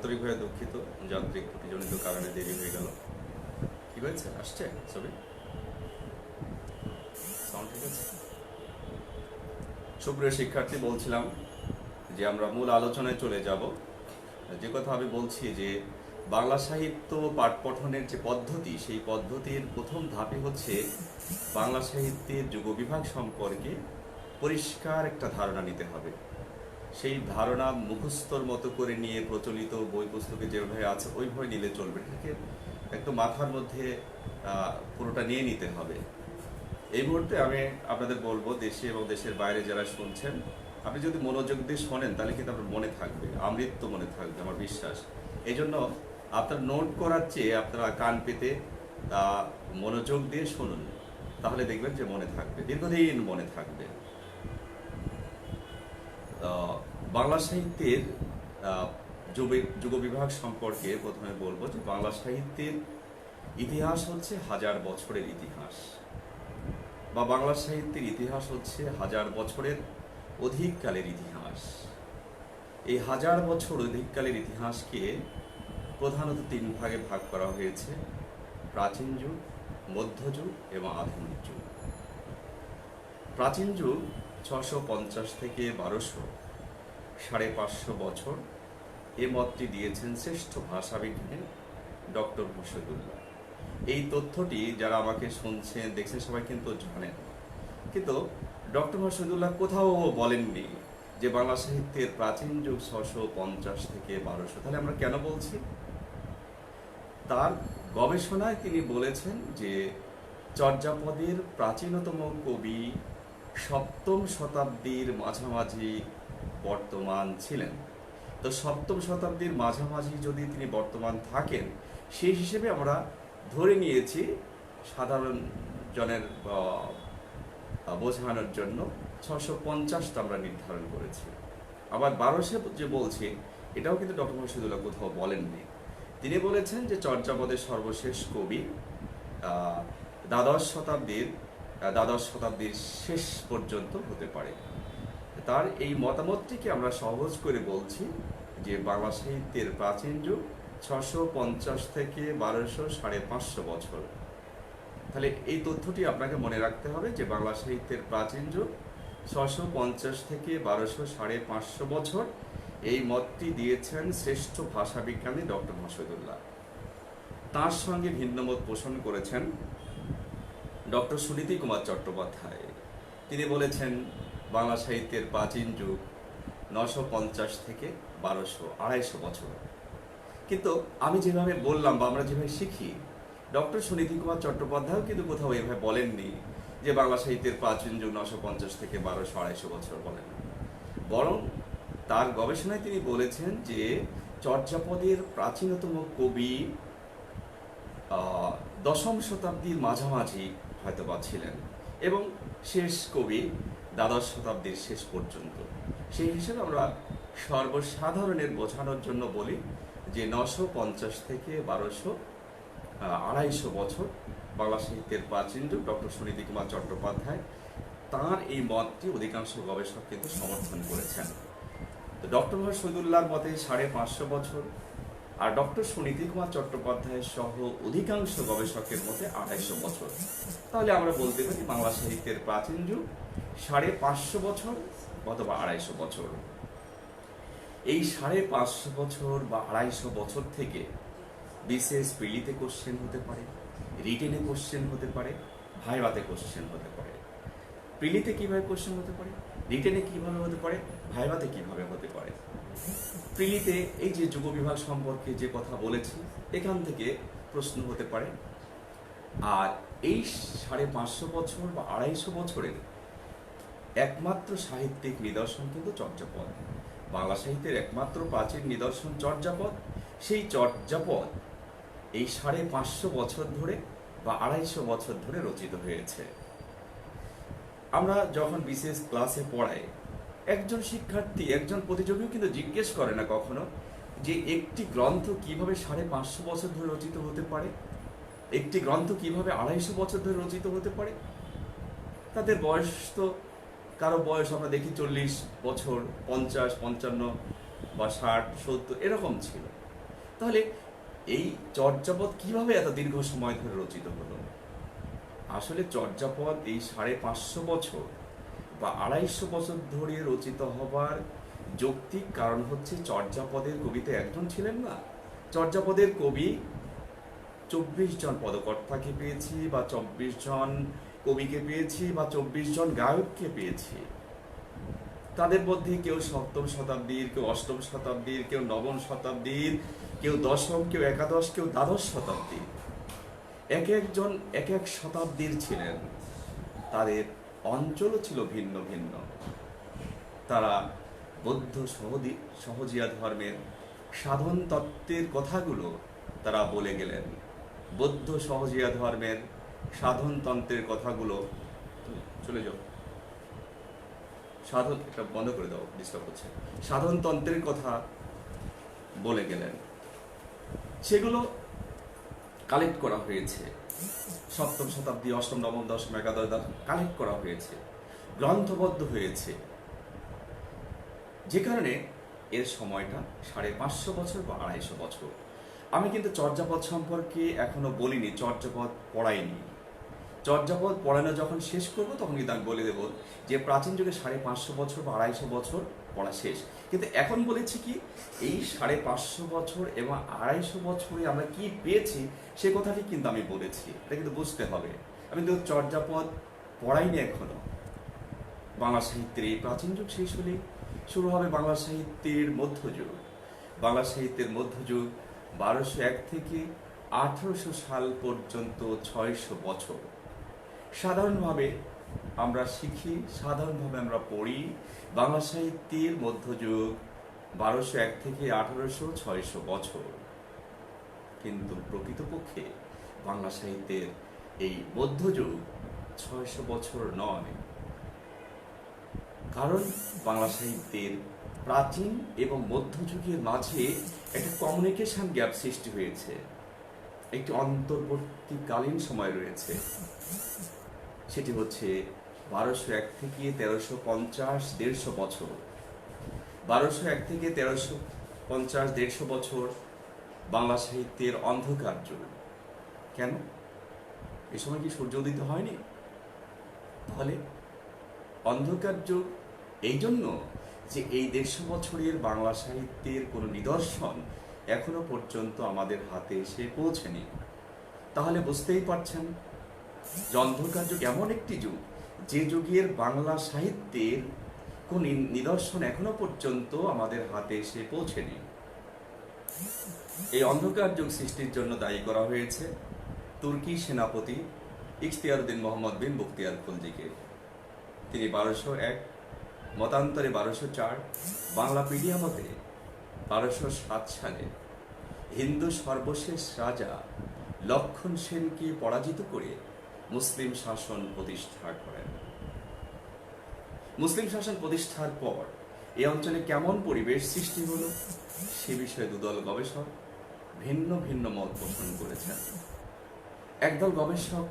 আন্তরিকভাবে দুঃখিত, যান্ত্রিক ত্রুটিজনিত কারণে দেরি হয়ে গেল। ঠিক হয়েছে? আসছে ছবি, সাউন্ড ঠিক আছে? সুপ্রিয় শিক্ষার্থী, বলছিলাম যে আমরা মূল আলোচনায় চলে যাব। যে কথা আমি বলছি যে বাংলা সাহিত্য পাঠ পঠনের যে পদ্ধতি, সেই পদ্ধতির প্রথম ধাপই হচ্ছে বাংলা সাহিত্যের যুগবিভাগ সম্পর্কে পরিষ্কার একটা ধারণা নিতে হবে। সেই ধারণা মুখস্থর মতো করে নিয়ে প্রচলিত বই পুস্তকে যেভাবে আছে ওইভাবে নিলে চলবে, এটাকে একদম মাথার মধ্যে পুরোটা নিয়ে নিতে হবে। এই মুহূর্তে আমি আপনাদের বলবো, দেশে এবং দেশের বাইরে যারা শুনছেন, আপনি যদি মনোযোগ দিয়ে শোনেন তাহলে কিন্তু আপনার মনে থাকবে, আমৃত্যু মনে থাকবে, আমার বিশ্বাস। এই জন্য আপনার নোট করার চেয়ে আপনারা কান পেতে মনোযোগ দিয়ে শুনুন, তাহলে দেখবেন যে মনে থাকবে, দীর্ঘদিন মনে থাকবে। বাংলা সাহিত্যের যুগবিভাগ সম্পর্কে প্রথমে বলবো যে বাংলা সাহিত্যের ইতিহাস হচ্ছে হাজার বছরের ইতিহাস, বা বাংলা সাহিত্যের ইতিহাস হচ্ছে হাজার বছরের অধিককালের ইতিহাস। এই হাজার বছর অধিককালের ইতিহাসকে প্রধানত তিন ভাগে ভাগ করা হয়েছে: প্রাচীন যুগ, মধ্যযুগ এবং আধুনিক যুগ। প্রাচীন যুগ 650 থেকে 1200, 550 বছর। এ মতটি দিয়েছেন শ্রেষ্ঠ ভাষাবিজ্ঞানী ডক্টর মোর্শেদুল্লাহ। এই তথ্যটি যারা আমাকে শুনছেন দেখছেন সবাই কিন্তু জানেন, কিন্তু ডক্টর মোর্শেদুল্লাহ কোথাও বলেননি যে বাংলা সাহিত্যের প্রাচীন যুগ 650 থেকে 1200। তাহলে আমরা কেন বলছি? তার গবেষণায় তিনি বলেছেন যে চর্যাপদের প্রাচীনতম কবি 7ম শতাব্দীর মাঝামাঝি বর্তমান ছিলেন। তো 7ম শতাব্দীর মাঝামাঝি যদি তিনি বর্তমান থাকেন, সেই হিসেবে আমরা ধরে নিয়েছি, সাধারণ জনের বোঝানোর জন্য 650টা আমরা নির্ধারণ করেছি। আবার 1200 যে বলছি, এটাও কিন্তু ডক্টর মোর্শেদুল্লাহ কোথাও বলেননি। তিনি বলেছেন যে চর্যাপদের সর্বশেষ কবি দ্বাদশ শতাব্দীর শেষ পর্যন্ত হতে পারে। তার এই মতামতটিকে আমরা সহজ করে বলছি যে বাংলা সাহিত্যের প্রাচীন যুগ 650 থেকে 1200, 550 বছর। তাহলে এই তথ্যটি আপনাকে মনে রাখতে হবে যে বাংলা সাহিত্যের প্রাচীন যুগ 650 থেকে 1200, 550 বছর। এই মতটি দিয়েছেন শ্রেষ্ঠ ভাষাবিজ্ঞানী ডক্টর মোর্শেদুল্লাহ। তার সঙ্গে ভিন্ন মত পোষণ করেছেন ডক্টর সুনীতি কুমার চট্টোপাধ্যায়। তিনি বলেছেন বাংলা সাহিত্যের প্রাচীন যুগ 950 থেকে 1200, 250 বছর। কিন্তু আমি যেভাবে বললাম বা আমরা যেভাবে শিখি, ডক্টর সুনীতি কুমার চট্টোপাধ্যায়ও কিন্তু কোথাও এভাবে বলেননি যে বাংলা সাহিত্যের প্রাচীন যুগ 950 থেকে 1200, 250 বছর বলেন। বরং তার গবেষণায় তিনি বলেছেন যে চর্যাপদের প্রাচীনতম কবি 10ম শতাব্দীর মাঝামাঝি হয়তোবা ছিলেন এবং শেষ কবি দ্বাদশ শতাব্দীর শেষ পর্যন্ত। সেই হিসেবে আমরা সর্বসাধারণের বোঝানোর জন্য বলি যে 950 থেকে 1200, 250 বছর বাংলা সাহিত্যের প্রাচীন যুগ। ডক্টর সুনীতি কুমার চট্টোপাধ্যায় তাঁর এই মতটি অধিকাংশ গবেষক কিন্তু সমর্থন করেছেন। তো ডক্টর মোর্শেদুল্লাহর মতে 550 বছর, আর ডক্টর সুনীতি কুমার চট্টোপাধ্যায়ের সহ অধিকাংশ গবেষকের মতে 250 বছর। তাহলে আমরা বলতে পারি বাংলা সাহিত্যের প্রাচীন যুগ 550 বছর অথবা 250 বছর। এই 550 বছর বা 250 বছর থেকে বিশেষ প্রিলিতে কোশ্চেন হতে পারে, রিটেনে কোশ্চেন হতে পারে, ভাইভাতে কোশ্চেন হতে পারে। প্রিলিতে কিভাবে কোশ্চেন হতে পারে, রিটেনে কিভাবে হতে পারে, ভাইভাতে কিভাবে হতে পারে? প্রিলিতে এই যে যুগবিভাগ সম্পর্কে যে কথা বলেছি, এখান থেকে প্রশ্ন হতে পারে। আর এই 550 বছর বা 250 বছরের একমাত্র সাহিত্যিক নিদর্শন কিন্তু চর্যাপদ। বাংলা সাহিত্যের একমাত্র প্রাচীন নিদর্শন চর্যাপদ। সেই চর্যাপদ এই 550 বছর ধরে বা 250 বছর ধরে রচিত হয়েছে। আমরা যখন বিশেষ ক্লাসে পড়াই, একজন শিক্ষার্থী, একজন প্রতিযোগীও কিন্তু জিজ্ঞেস করে না কখনো যে একটি গ্রন্থ কিভাবে 550 বছর ধরে রচিত হতে পারে, একটি গ্রন্থ কিভাবে 250 বছর ধরে রচিত হতে পারে। তাদের বয়স তো, কারো বয়স আমরা দেখি 40 বছর, 50, 55 বা 60, 70 এরকম ছিল। তাহলে এই চর্যাপদ কিভাবে এত দীর্ঘ সময় ধরে রচিত হলো? আসলে চর্যাপদ এই 550 বছর বা 250 বছর ধরে রচিত হবার যৌক্তিক কারণ হচ্ছে চর্যাপদের কবি তো একজন ছিলেন না। চর্যাপদের কবি 24 জন পদকর্তাকে পেয়েছি, বা 24 জন কবিকে পেয়েছি, বা 24 জন গায়ককে পেয়েছি। তাদের মধ্যে কেউ 7ম শতাব্দীর, কেউ 8ম শতাব্দীর, কেউ 9ম শতাব্দীর, কেউ 10ম, কেউ একাদশ, কেউ দ্বাদশ শতাব্দীর। এক একজন এক এক শতাব্দীর ছিলেন। তাদের অঞ্চলও ছিল ভিন্ন ভিন্ন। তারা বৌদ্ধ সহজিয়া ধর্মের সাধন তত্ত্বের কথাগুলো তারা বলে গেলেন। বৌদ্ধ সহজিয়া ধর্মের সাধন তন্ত্রের কথাগুলো, চলে যাও, সাধন, এটা বন্ধ করে দাও, ডিস্টার্ব হচ্ছে। সাধন তন্ত্রের কথা বলে গেলেন। সেগুলো কালেক্ট করা হয়েছে 7ম শতাব্দী, 8ম, 9ম, 10ম, একাদশ কালেক্ট করা হয়েছে, গ্রন্থবদ্ধ হয়েছে। যে কারণে এর সময়টা 550 বছর বা 250 বছর। আমি কিন্তু চর্যাপদ সম্পর্কে এখনো বলিনি, চর্যাপদ পড়াইনি। চর্যাপদ পড়ানো যখন শেষ করব তখন কিন্তু আমি বলে দেব যে প্রাচীন যুগে 550 বছর বা 250 বছর পড়া শেষ। কিন্তু এখন বলেছি কি, এই 550 বছর এবং 250 বছরে আমরা কি পেয়েছি সে কথাটি কিন্তু আমি বলেছি। এটা কিন্তু বুঝতে হবে। আমি কিন্তু চর্যাপদ পড়াইনি এখনো। বাংলা সাহিত্যের এই প্রাচীন যুগ শেষ হলে শুরু হবে বাংলা সাহিত্যের মধ্যযুগ। বাংলা সাহিত্যের মধ্যযুগ 1201 থেকে 1800 সাল পর্যন্ত 600 বছর। সাধারণভাবে আমরা শিখি, সাধারণভাবে আমরা পড়ি বাংলা সাহিত্যের মধ্যযুগ 1201 থেকে 1800, 600 বছর। কিন্তু প্রকৃতপক্ষে বাংলা সাহিত্যের এই মধ্যযুগ 600 বছর নয়। কারণ বাংলা সাহিত্যের প্রাচীন এবং মধ্যযুগের মাঝে একটা কমিউনিকেশন গ্যাপ সৃষ্টি হয়েছে, একটি অন্তর্বর্তীকালীন সময় রয়েছে। সেটি হচ্ছে 1201 থেকে 1350, 150 বছর। 1201 থেকে 1350, 150 বছর বাংলা সাহিত্যের অন্ধকার যুগ। কেন? এ সময় কি সূর্য উদিত হয়নি? তাহলে অন্ধকার যুগ এই জন্য যে এই 150 বছরের বাংলা সাহিত্যের কোনো নিদর্শন এখনো পর্যন্ত আমাদের হাতে এসে পৌঁছেনি। তাহলে বুঝতেই পারছেন যে অন্ধকার যুগ এমন একটি যুগ যে যুগের বাংলা সাহিত্যের কোন নিদর্শন এখনো পর্যন্ত আমাদের হাতে এসে পৌঁছেনি। এই অন্ধকার যুগ সৃষ্টির জন্য দায়ী করা হয়েছে তুর্কি সেনাপতি ইখতিয়ারউদ্দিন মোহাম্মদ বিন বখতিয়ার খলজিকে। তিনি 1201, মতান্তরে 1204, বাংলাপিডিয়া মতে 1207 সালে হিন্দু সর্বশেষ রাজা লক্ষণ সেনকে পরাজিত করে মুসলিম শাসন প্রতিষ্ঠা করেন। মুসলিম শাসন প্রতিষ্ঠার পর এই অঞ্চলে কেমন পরিবেশ সৃষ্টি হলো সে বিষয়ে দুদল গবেষক ভিন্ন ভিন্ন মত পোষণ করেছেন। একদল গবেষক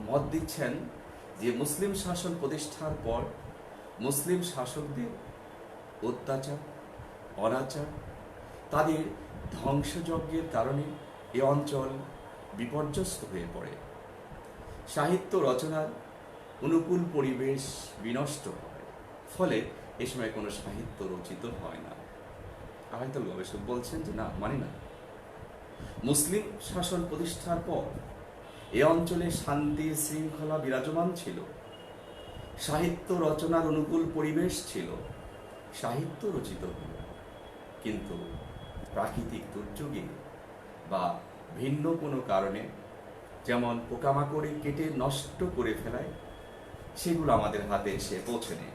মত দিচ্ছেন যে মুসলিম শাসন প্রতিষ্ঠার পর মুসলিম শাসকদের অত্যাচার, অনাচার, তাদের ধ্বংসযজ্ঞের কারণে এ অঞ্চল বিপর্যস্ত হয়ে পড়ে। সাহিত্য রচনার অনুকূল পরিবেশ বিনষ্ট হয়, ফলে এ সময় কোনো সাহিত্য রচিত হয় না। আরেকদল গবেষক বলছেন যে না, মানি না। মুসলিম শাসন প্রতিষ্ঠার পর এ অঞ্চলে শান্তি শৃঙ্খলা বিরাজমান ছিল, সাহিত্য রচনার অনুকূল পরিবেশ ছিল, সাহিত্য রচিত হল। কিন্তু প্রাকৃতিক দুর্যোগে বা ভিন্ন কোনো কারণে, যেমন পোকামাকড়ে কেটে নষ্ট করে ফেলায়, সেগুলো আমাদের হাতে এসে পৌঁছেনি।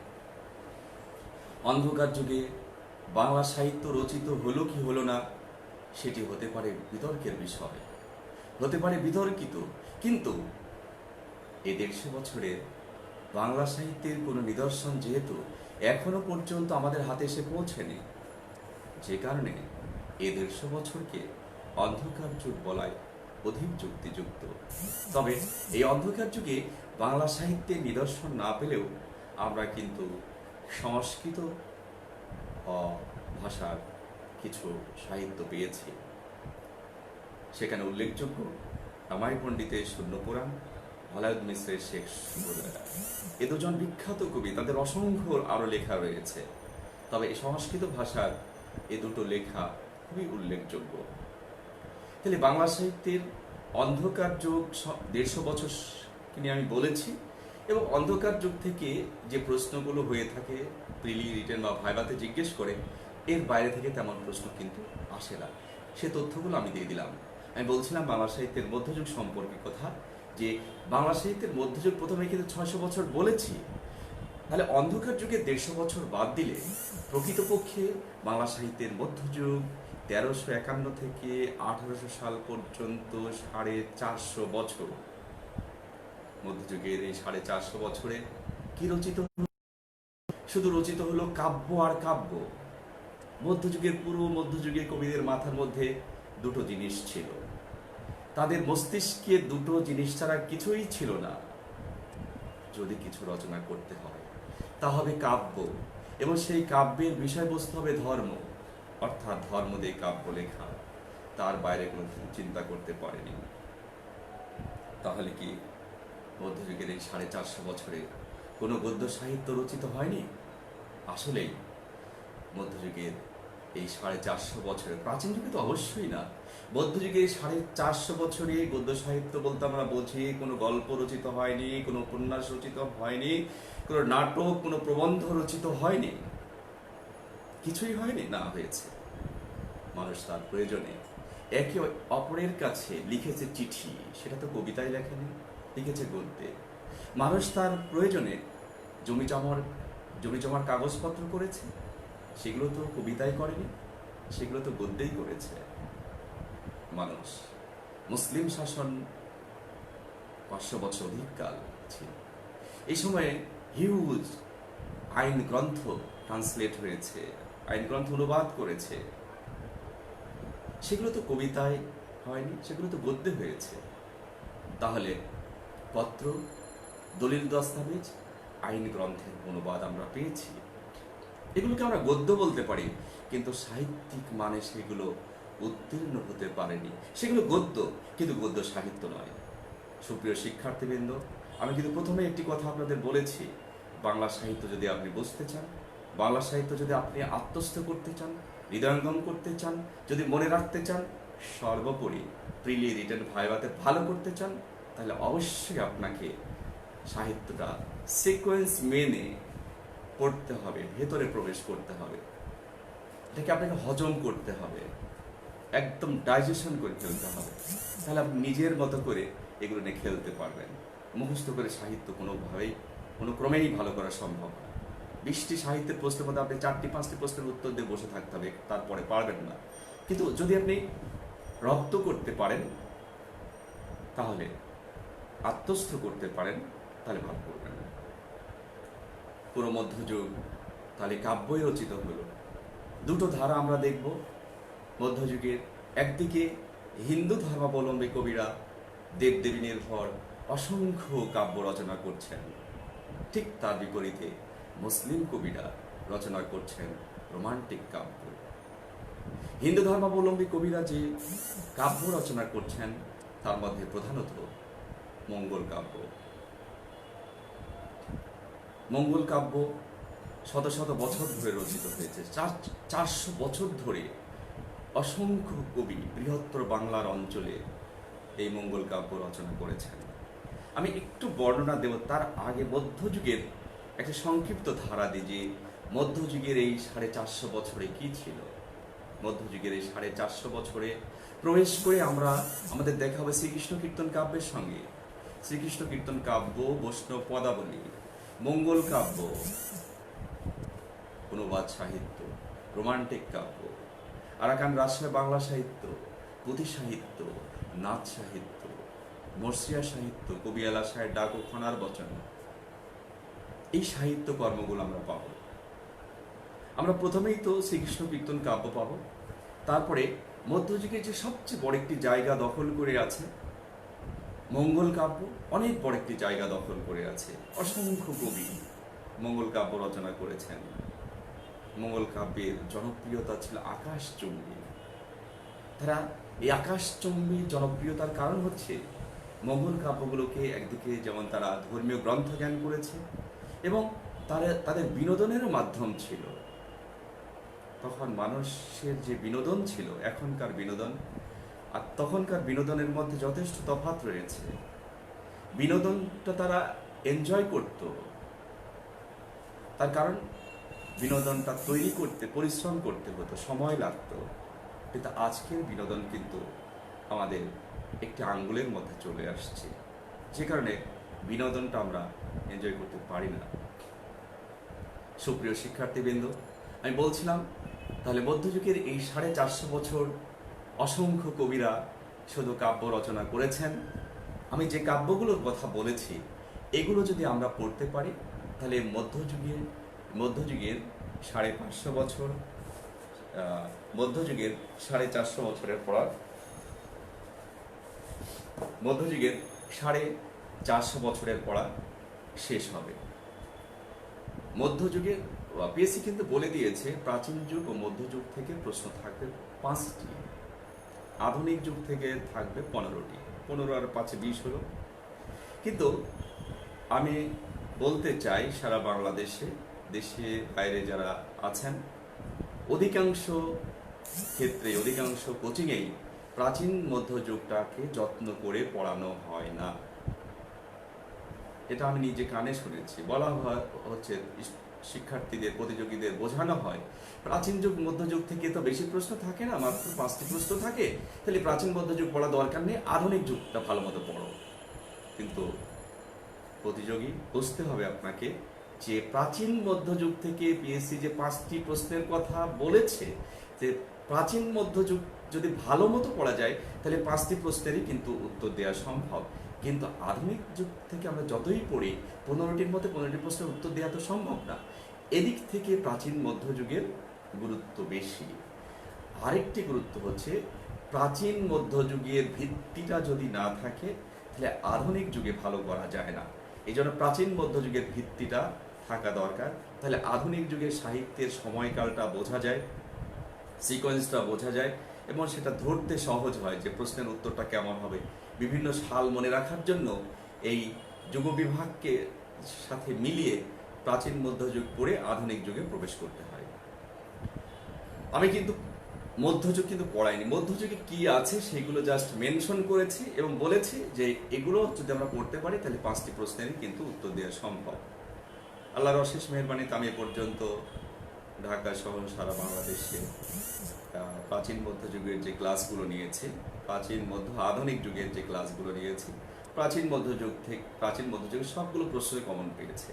অন্ধকার যুগে বাংলা সাহিত্য রচিত হলো কি হলো না সেটি হতে পারে বিতর্কের বিষয়, হতে পারে বিতর্কিত। কিন্তু এই 150 বছরের বাংলা সাহিত্যের কোনো নিদর্শন যেহেতু এখনো পর্যন্ত আমাদের হাতে এসে পৌঁছেনি, যে কারণে এই 150 বছরকে অন্ধকার যুগ বলাই অধিক যুক্তিযুক্ত। তবে এই অন্ধকার যুগে বাংলা সাহিত্যের নিদর্শন না পেলেও আমরা কিন্তু সংস্কৃত ভাষার কিছু সাহিত্য পেয়েছি। সেখানে উল্লেখযোগ্য রামাই পণ্ডিতের শূন্যপুরাণ, হলায়ত মিশ্রের শেখ সুবর্ণা। এ দুজন বিখ্যাত কবি, তাদের অসংখ্য আরও লেখা রয়েছে, তবে এই সংস্কৃত ভাষার এ দুটো লেখা খুবই উল্লেখযোগ্য। তাহলে বাংলা সাহিত্যের অন্ধকার যুগ 150 বছর নিয়ে আমি বলেছি, এবং অন্ধকার যুগ থেকে যে প্রশ্নগুলো হয়ে থাকে প্রিলি, রিটেন বা ভাইভাতে জিজ্ঞেস করে, এর বাইরে থেকে তেমন প্রশ্ন কিন্তু আসে না। সে তথ্যগুলো আমি দিয়ে দিলাম। আমি বলছিলাম বাংলা সাহিত্যের মধ্যযুগ সম্পর্কে কথা, যে বাংলা সাহিত্যের মধ্যযুগ প্রথমে কিন্তু 600 বছর বলেছি। তাহলে অন্ধকার যুগে 150 বছর বাদ দিলে প্রকৃতপক্ষে বাংলা সাহিত্যের মধ্যযুগ 1351 থেকে 1800 সাল পর্যন্ত 450 বছর। মধ্যযুগের এই 450 বছরে কি রচিত? শুধু রচিত হলো কাব্য আর কাব্য। মধ্যযুগের পুরো মধ্যযুগের কবিদের মাথার মধ্যে দুটো জিনিস ছিল, তাদের মস্তিষ্কে দুটো জিনিস ছাড়া কিছুই ছিল না। যদি কিছু রচনা করতে হয় তা হবে কাব্য, এবং সেই কাব্যের বিষয়বস্তু হবে ধর্ম, অর্থাৎ ধর্ম দিয়ে কাব্য লেখা। তার বাইরে কোনো চিন্তা করতে পারেনি। তাহলে কি মধ্যযুগের এই 450 বছরে কোনো গদ্য সাহিত্য রচিত হয়নি? আসলেই মধ্যযুগের এই 450 বছরে, প্রাচীন যুগে তো অবশ্যই না, মধ্যযুগে 450 বছরে গদ্য সাহিত্য বলতে আমরা বুঝি কোনো গল্প রচিত হয়নি, কোনো উপন্যাস রচিত হয়নি, কোনো নাটক, কোনো প্রবন্ধ রচিত হয়নি, কিছুই হয়নি। না, হয়েছে। মানুষ তার প্রয়োজনে একে অপরের কাছে লিখেছে চিঠি, সেটা তো কবিতায় লেখেনি, লিখেছে গদ্যে। মানুষ তার প্রয়োজনে জমি জমার কাগজপত্র করেছে, সেগুলো তো কবিতায় করেনি, সেগুলো তো গদ্যেই করেছে। মানুষ, মুসলিম শাসন 500 বছর অধিককাল ছিল, এই সময়ে হিউজ আইন গ্রন্থ ট্রান্সলেট হয়েছে, আইন গ্রন্থ অনুবাদ করেছে, সেগুলো তো কবিতায় হয়নি, সেগুলো তো গদ্যে হয়েছে। তাহলে পত্র, দলিল, দস্তাবেজ, আইন গ্রন্থের অনুবাদ আমরা পেয়েছি, এগুলোকে আমরা গদ্য বলতে পারি, কিন্তু সাহিত্যিক মানে সেগুলো উত্তীর্ণ হতে পারেনি। সেগুলো গদ্য, কিন্তু গদ্য সাহিত্য নয়। সুপ্রিয় শিক্ষার্থীবৃন্দ, আমি কিন্তু প্রথমে একটি কথা আপনাদের বলেছি, বাংলা সাহিত্য যদি আপনি বুঝতে চান, বাংলা সাহিত্য যদি আপনি আত্মস্থ করতে চান, হৃদয়ঙ্গম করতে চান, যদি মনে রাখতে চান, সর্বোপরি প্রিলি, রিটেন, ভাইভাতে ভালো করতে চান, তাহলে অবশ্যই আপনাকে সাহিত্যটা সিকোয়েন্স মেনে পড়তে হবে, ভেতরে প্রবেশ করতে হবে, এটাকে আপনাকে হজম করতে হবে, একদম ডাইজেশন করে ফেলতে হবে। তাহলে আপনি নিজের মতো করে এগুলো নিয়ে খেলতে পারবেন। মুখস্থ করে সাহিত্য কোনোভাবেই, কোনো ক্রমেই ভালো করা সম্ভব না। 20টি সাহিত্যের প্রশ্নের মধ্যে আপনি 4টি-5টি প্রশ্নের উত্তর দিয়ে বসে থাকতে হবে, তারপরে পারবেন না। কিন্তু যদি আপনি রপ্ত করতে পারেন, তাহলে আত্মস্থ করতে পারেন, তাহলে ভালো করবেন। পুরো মধ্যযুগ তাহলে কাব্যই রচিত হলো। দুটো ধারা আমরা দেখব মধ্যযুগের। একদিকে হিন্দু ধর্মাবলম্বী কবিরা দেবদেবী নির্ভর অসংখ্য কাব্য রচনা করছেন, ঠিক তার বিপরীতে মুসলিম কবিরা রচনা করছেন রোমান্টিক কাব্য। হিন্দু ধর্মাবলম্বী কবিরা যে কাব্য রচনা করছেন তার মধ্যে প্রধানত মঙ্গল কাব্য। মঙ্গল কাব্য শত শত বছর ধরে রচিত হয়েছে, 400 বছর ধরে অসংখ্য কবি বৃহত্তর বাংলার অঞ্চলে এই মঙ্গল কাব্য রচনা করেছেন। আমি একটু বর্ণনা দেব, তার আগে মধ্যযুগের একটা সংক্ষিপ্ত ধারা দিই, যে মধ্যযুগের এই 450 বছরে কি ছিল। মধ্যযুগের এই 450 বছরে প্রবেশ করে আমরা আমাদের দেখা হবে শ্রীকৃষ্ণ কীর্তন কাব্যের সঙ্গে। শ্রীকৃষ্ণ কীর্তন কাব্য, বৈষ্ণব পদাবলী, মঙ্গল কাব্য, অনুবাদ সাহিত্য, রোমান্টিক কাব্য, আরাকান রাজশাহী বাংলা সাহিত্য, পুঁথি সাহিত্য, নাচ সাহিত্য, মর্সিয়া সাহিত্য, কবিয়ালা সাহেব ডাক ও খনার বচন, এই সাহিত্য কর্মগুলো আমরা পাব। আমরা প্রথমেই তো শ্রীকৃষ্ণ কীর্তন কাব্য পাব, তারপরে মধ্যযুগের যে সবচেয়ে বড় একটি জায়গা দখল করে আছে মঙ্গল কাব্য, অনেক বড় একটি জায়গা দখল করে আছে। অসংখ্য কবি মঙ্গল কাব্য রচনা করেছেন। মঙ্গল কাব্যের জনপ্রিয়তা ছিল আকাশচুম্বী। তারা এই আকাশচুম্বী জনপ্রিয়তার কারণ হচ্ছে মঙ্গল কাব্যগুলোকে একদিকে যেমন তারা ধর্মীয় গ্রন্থ জ্ঞান করেছে এবং তাদের বিনোদনেরও মাধ্যম ছিল। তখন মানুষের যে বিনোদন ছিল, এখনকার বিনোদন আর তখনকার বিনোদনের মধ্যে যথেষ্ট তফাৎ রয়েছে। বিনোদনটা তারা এনজয় করত, তার কারণ বিনোদনটা তৈরি করতে পরিশ্রম করতে হতো, সময় লাগতো। কিন্তু আজকের বিনোদন কিন্তু আমাদের একটি আঙ্গুলের মধ্যে চলে আসছে, যে কারণে বিনোদনটা আমরা এনজয় করতে পারি না। সুপ্রিয় শিক্ষার্থীবৃন্দ, আমি বলছিলাম তাহলে মধ্যযুগের এই 450 বছর অসংখ্য কবিরা শুধু কাব্য রচনা করেছেন। আমি যে কাব্যগুলোর কথা বলেছি এগুলো যদি আমরা পড়তে পারি তাহলে মধ্যযুগের 550 বছর, মধ্যযুগের 450 বছরের পর মধ্যযুগের 450 বছরের পড়া শেষ হবে। মধ্যযুগে পিএসসি কিন্তু বলে দিয়েছে প্রাচীন যুগ ও মধ্যযুগ থেকে প্রশ্ন থাকবে 5টি, আধুনিক যুগ থেকে থাকবে 15টি। 15 আর 5 20 হলো। কিন্তু আমি বলতে চাই সারা বাংলাদেশে, দেশে বাইরে যারা আছেন, অধিকাংশ ক্ষেত্রে অধিকাংশ কোচিংয়েই প্রাচীন মধ্যযুগটাকে যত্ন করে পড়ানো হয় না। এটা আমি নিজে কানে শুনেছি। বলা হচ্ছে শিক্ষার্থীদের, প্রতিযোগীদের বোঝানো হয় প্রাচীন যুগ মধ্যযুগ থেকে তো বেশি প্রশ্ন থাকে না, মাত্র 5টি প্রশ্ন থাকে, তাহলে প্রাচীন মধ্যযুগ পড়া দরকার নেই, আধুনিক যুগটা ভালো মতো পড়ো। কিন্তু প্রতিযোগী বুঝতে হবে আপনাকে যে প্রাচীন মধ্যযুগ থেকে পিএসসি যে 5টি প্রশ্নের কথা বলেছে, যে প্রাচীন মধ্যযুগ যদি ভালো মতো পড়া যায় তাহলে 5টি প্রশ্নেরই কিন্তু উত্তর দেওয়া সম্ভব। কিন্তু আধুনিক যুগ থেকে আমরা যতই পড়ি 15টির মধ্যে 15টি প্রশ্নের উত্তর দেওয়া তো সম্ভব না। এদিক থেকে প্রাচীন মধ্যযুগের গুরুত্ব বেশি। আরেকটি গুরুত্ব হচ্ছে প্রাচীন মধ্যযুগের ভিত্তিটা যদি না থাকে তাহলে আধুনিক যুগে ভালো করা যায় না। এই জন্য প্রাচীন মধ্যযুগের ভিত্তিটা থাকা দরকার, তাহলে আধুনিক যুগের সাহিত্যের সময়কালটা বোঝা যায়, সিকোয়েন্সটা বোঝা যায় এবং সেটা ধরতে সহজ হয় যে প্রশ্নের উত্তরটা কেমন হবে। বিভিন্ন সাল মনে রাখার জন্য এই যুগবিভাগকে সাথে মিলিয়ে প্রাচীন মধ্যযুগ পড়ে আধুনিক যুগে প্রবেশ করতে হয়। আমি কিন্তু মধ্যযুগ কিন্তু পড়াইনি, মধ্যযুগে কি আছে সেগুলো জাস্ট মেনশন করেছি এবং বলেছি যে এগুলো যদি আমরা পড়তে পারি তাহলে 5টি প্রশ্নেরই কিন্তু উত্তর দেওয়া সম্ভব। আল্লাহর অশেষ মেহেরবানিতে আমি এ পর্যন্ত ঢাকা সহ সারা বাংলাদেশে প্রাচীন মধ্যযুগের যে ক্লাসগুলো নিয়েছি, আধুনিক যুগের যে ক্লাসগুলো নিয়েছি, প্রাচীন মধ্যযুগের সবগুলো প্রশ্নই কমন পেয়েছে।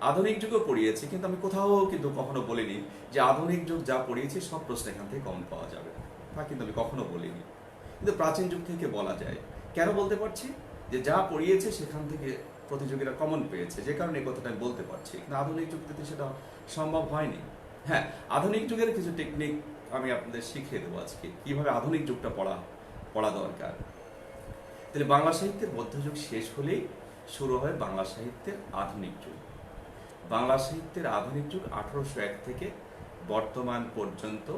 আধুনিক যুগও পড়িয়েছি, কিন্তু আমি কোথাও কিন্তু কখনো বলিনি যে আধুনিক যুগ যা পড়িয়েছি সব প্রশ্ন এখান থেকে কমন পাওয়া যাবে, তা কিন্তু আমি কখনো বলিনি। কিন্তু প্রাচীন যুগ থেকে বলা যায়। কেন বলতে পারছি? যে যা পড়িয়েছে সেখান থেকে প্রতিযোগীরা কমন পেয়েছে, যে কারণে এই কথাটা আমি বলতে পারছি। কিন্তু আধুনিক যুগ থেকে সেটা সম্ভব হয়নি। হ্যাঁ, আধুনিক যুগের কিছু টেকনিক আমি আপনাদের শিখিয়ে দেবো আজকে, কিভাবে আধুনিক যুগটা পড়া দরকার। তাহলে বাংলা সাহিত্যের মধ্যযুগ শেষ হলেই শুরু হয় বাংলা সাহিত্যের আধুনিক যুগ। বাংলা সাহিত্যের আধুনিক যুগ 1801 থেকে বর্তমান পর্যন্ত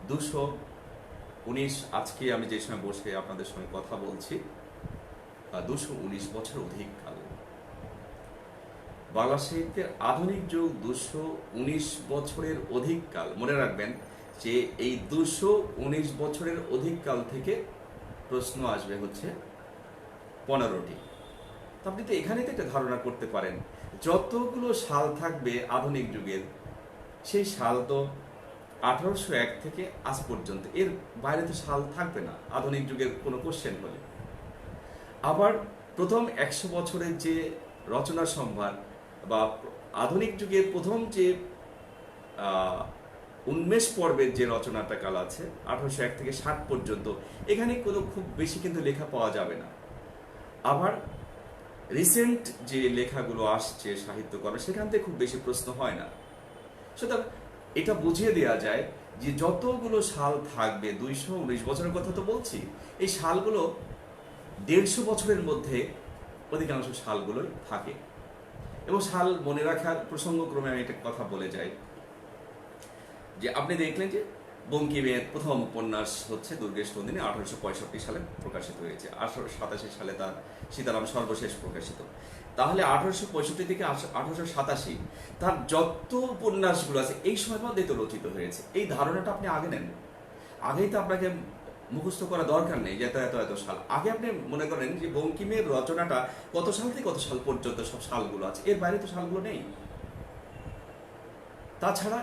219, আজকে আমি যে সময় বসে আপনাদের সঙ্গে কথা বলছি, 219 বছর অধিক কাল। বাংলা সাহিত্যের আধুনিক যুগ 219 বছরের অধিক কাল। মনে রাখবেন যে এই 219 বছরের অধিক কাল থেকে প্রশ্ন আসবে হচ্ছে 15টি। আপনি তো এখানে তো একটা ধারণা করতে পারেন, যতগুলো সাল থাকবে আধুনিক যুগের, সেই সাল তো 1801 থেকে আজ পর্যন্ত, এর বাইরে তো সাল থাকবে না আধুনিক যুগের কোনো কোশ্চেন হলে। আবার প্রথম 100 বছরের যে রচনা সম্ভার বা আধুনিক যুগের প্রথম যে উন্মেষ পর্বের যে রচনাটা কাল আছে 1801 থেকে 60 পর্যন্ত, এখানে কোনো খুব বেশি কিন্তু লেখা পাওয়া যাবে না। আবার রিসেন্ট যে লেখাগুলো আসছে সাহিত্যকর্মে, সেখান থেকে খুব বেশি প্রশ্ন হয় না। সুতরাং এটা বুঝিয়ে দেওয়া যায় যে যতগুলো সাল থাকবে, 219 বছরের কথা তো বলছি, এই সালগুলো 150 বছরের মধ্যে অধিকাংশ সালগুলোই থাকে। এবং সাল মনে রাখার প্রসঙ্গক্রমে আমি একটা কথা বলে যাই যে আপনি দেখলেন যে বঙ্কিমের প্রথম উপন্যাস হচ্ছে দুর্গেশ নন্দিনী, 1865 সালে প্রকাশিত হয়েছে। 1887 সালে তার সীতারাম সর্বশেষ প্রকাশিত। তাহলে 1865 থেকে 1887 তার যত উপন্যাসগুলো আছে এই সময়ের মধ্যেই তো রচিত হয়েছে। এই ধারণাটা আপনি আগে নেন, আগেই তো আপনাকে মুখস্থ করা দরকার নেই যে এত এত এত সাল। আগে আপনি মনে করেন যে বঙ্কিমের রচনাটা কত সাল থেকে কত সাল পর্যন্ত সব সালগুলো আছে, এর বাইরে তো সালগুলো নেই। তাছাড়া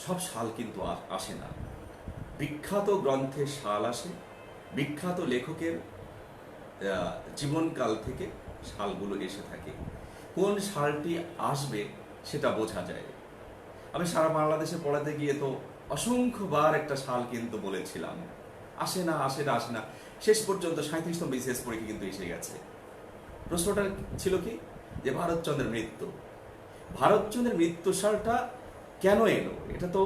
সব সাল কিন্তু আসে না। বিখ্যাত গ্রন্থের সাল আসে, বিখ্যাত লেখকের জীবনকাল থেকে সালগুলো এসে থাকে। কোন সালটি আসবে সেটা বোঝা যায়। আমি সারা বাংলাদেশে পড়াতে গিয়ে তো অসংখ্যবার একটা সাল কিন্তু বলেছিলাম, আসে না আসে না আসে না। শেষ পর্যন্ত 37তম বিসিএস পরীক্ষা কিন্তু এসে গেছে। প্রশ্নটা ছিল কি, যে ভারতচন্দ্রের মৃত্যু। ভারতচন্দ্রের মৃত্যু সালটা কেন এলো? এটা তো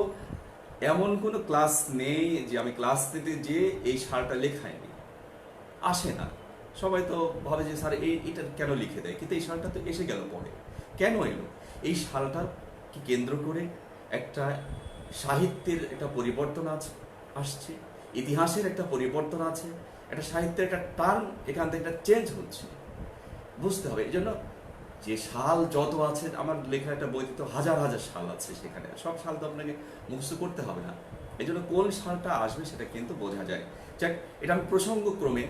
এমন কোনো ক্লাস নেই যে আমি ক্লাস নিতে যে এই সালটা লেখায়নি, আসে না। সবাই তো ভাবে যে স্যার এটা কেন লিখে দেয়, কিন্তু এই সালটা তো এসে গেল পরে। কেন এলো? এই সালটা কি কেন্দ্র করে একটা সাহিত্যের একটা পরিবর্তন আসছে, ইতিহাসের একটা পরিবর্তন আছে, একটা সাহিত্যের একটা টার্ম এখান থেকে একটা চেঞ্জ হচ্ছে, বুঝতে হবে। এই জন্য যে সাল যত আছে, আমার লেখা একটা বইতে তো হাজার হাজার সাল আছে, সেখানে সব সাল তো আপনাকে মুখস্থ করতে হবে না। এই জন্য কোন সালটা আসবে সেটা কিন্তু বোঝা যায়। যাক, এটা আমি প্রসঙ্গক্রমে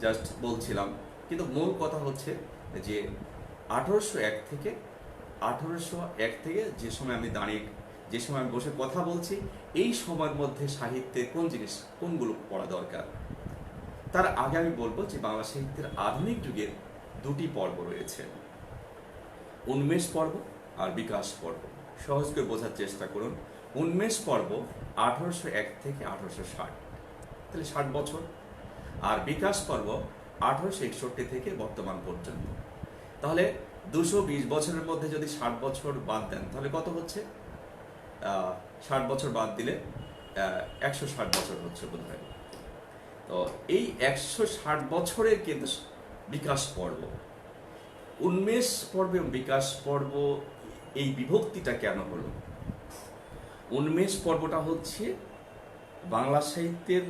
জাস্ট বলছিলাম, কিন্তু মূল কথা হচ্ছে যে 1801 থেকে যে সময় আমি দাঁড়িয়ে, যে সময় আমি বসে কথা বলছি, এই সময়ের মধ্যে সাহিত্যে কোনগুলো পড়া দরকার। তার আগে আমি বলবো যে বাংলা সাহিত্যের আধুনিক যুগের দুটি পর্ব রয়েছে, উন্মেষ পর্ব আর বিকাশ পর্ব। সহজ করে বোঝার চেষ্টা করুন। উন্মেষ পর্ব 1801 থেকে 1860, তাহলে 60 বছর। আর বিকাশ পর্ব 1861 থেকে বর্তমান পর্যন্ত। তাহলে 220 বছরের মধ্যে যদি 60 বছর বাদ দেন, তাহলে কত হচ্ছে? 60 বছর বাদ দিলে 160 বছর হচ্ছে বোধ হয়। তো এই 160 বছরের কিন্তু বিকাশ পর্ব। উন্মেষ পর্ব এবং বিকাশ পর্ব, এই বিভক্তিটা কেন হলো? উন্মেষ পর্বটা হচ্ছে বাংলা সাহিত্যের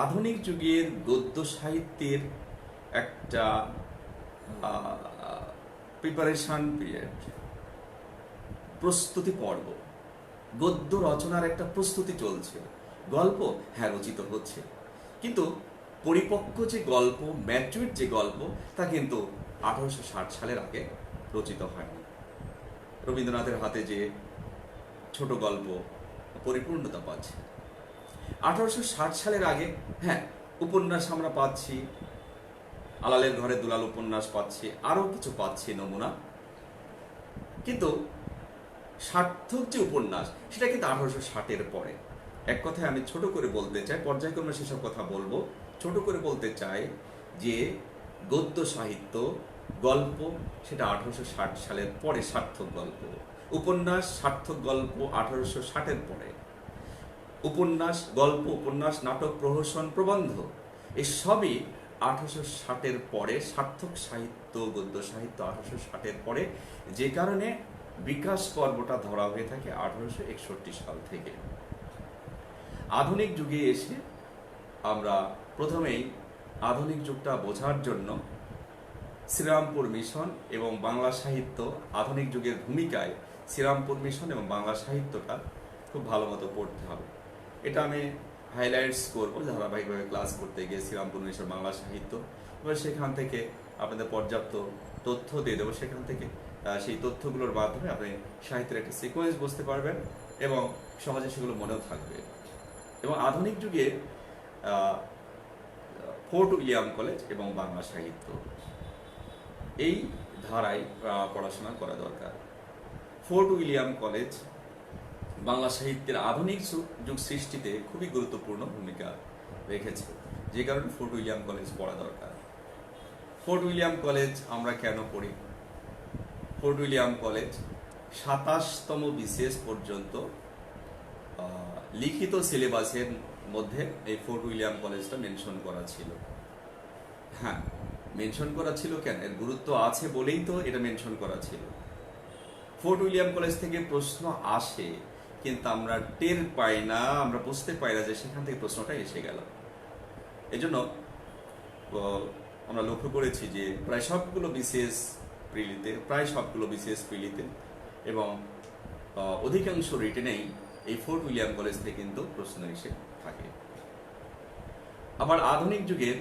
আধুনিক যুগের গদ্য সাহিত্যের একটা প্রিপারেশন পিরিয়ড, প্রস্তুতি পর্ব। গদ্য রচনার একটা প্রস্তুতি চলছে, গল্প হ্যাঁ রচিত হচ্ছে, কিন্তু পরিপক্ক যে গল্প, ম্যাচুইড যে গল্প, তা কিন্তু 1860 সালের আগে রচিত হয়নি। রবীন্দ্রনাথের হাতে যে ছোট গল্প পরিপূর্ণতা পাচ্ছে 1860 সালের আগে। হ্যাঁ, উপন্যাস আমরা পাচ্ছি, আলালের ঘরে দুলাল উপন্যাস পাচ্ছি, আরো কিছু পাচ্ছি নমুনা, কিন্তু সার্থক যে উপন্যাস সেটা কিন্তু 1860-এর পরে। এক কথায় আমি ছোট করে বলতে চাই, পর্যায়ক্রমে সেসব কথা বলবো, ছোট করে বলতে চাই যে গদ্য সাহিত্য, গল্প, সেটা 1860 সালের পরে সার্থক গল্প। উপন্যাস, সার্থক গল্প 1860-এর পরে। উপন্যাস, গল্প, উপন্যাস, নাটক, প্রহসন, প্রবন্ধ, এসবই 1860-এর পরে। সার্থক সাহিত্য, গদ্য সাহিত্য 1860-এর পরে, যে কারণে বিকাশ পর্বটা ধরা হয়ে থাকে 1861 সাল থেকে। আধুনিক যুগে এসে আমরা প্রথমেই আধুনিক যুগটা বোঝার জন্য শ্রীরামপুর মিশন এবং বাংলা সাহিত্য আধুনিক যুগের ভূমিকায়, শ্রীরামপুর মিশন এবং বাংলা সাহিত্যটা খুব ভালো মতো পড়তে হবে। এটা আমি হাইলাইটস করবো ধারাবাহিকভাবে ক্লাস করতে গিয়ে, শ্রীরামপুর মিশন বাংলা সাহিত্য। এবার সেখান থেকে আপনাদের পর্যাপ্ত তথ্য দিয়ে দেবো, সেখান থেকে সেই তথ্যগুলোর মাধ্যমে আপনি সাহিত্যের একটা সিকোয়েন্স বুঝতে পারবেন এবং সহজে সেগুলো মনেও থাকবে। এবং আধুনিক যুগে ফোর্ট উইলিয়াম কলেজ এবং বাংলা সাহিত্য, এই ধারায় পড়াশোনা করা দরকার। ফোর্ট উইলিয়াম কলেজ বাংলা সাহিত্যের আধুনিক যুগ সৃষ্টিতে খুবই গুরুত্বপূর্ণ ভূমিকা রেখেছে, যে কারণে ফোর্ট উইলিয়াম কলেজ পড়া দরকার। ফোর্ট উইলিয়াম কলেজ আমরা কেন পড়ি? ফোর্ট উইলিয়াম কলেজ 27তম বিসিএস পর্যন্ত লিখিত সিলেবাসের মধ্যে এই ফোর্ট উইলিয়াম কলেজটা মেনশন করা ছিল। হ্যাঁ, মেনশন করা ছিল কেন? এর গুরুত্ব আছে বলেই তো এটা মেনশন করা ছিল। ফোর্ট উইলিয়াম কলেজ থেকে প্রশ্ন আসে, কিন্তু আমরা টের পাই না, আমরা বুঝতে পাই না যে সেখান থেকে প্রশ্নটা এসে গেল। এজন্য আমরা লক্ষ্য করেছি যে প্রায় সবগুলো বিসিএস প্রিলিতে এবং অধিকাংশ রিটেনেই এই ফোর্ট উইলিয়াম কলেজ থেকে কিন্তু প্রশ্ন এসে থাকে। আবার আধুনিক যুগের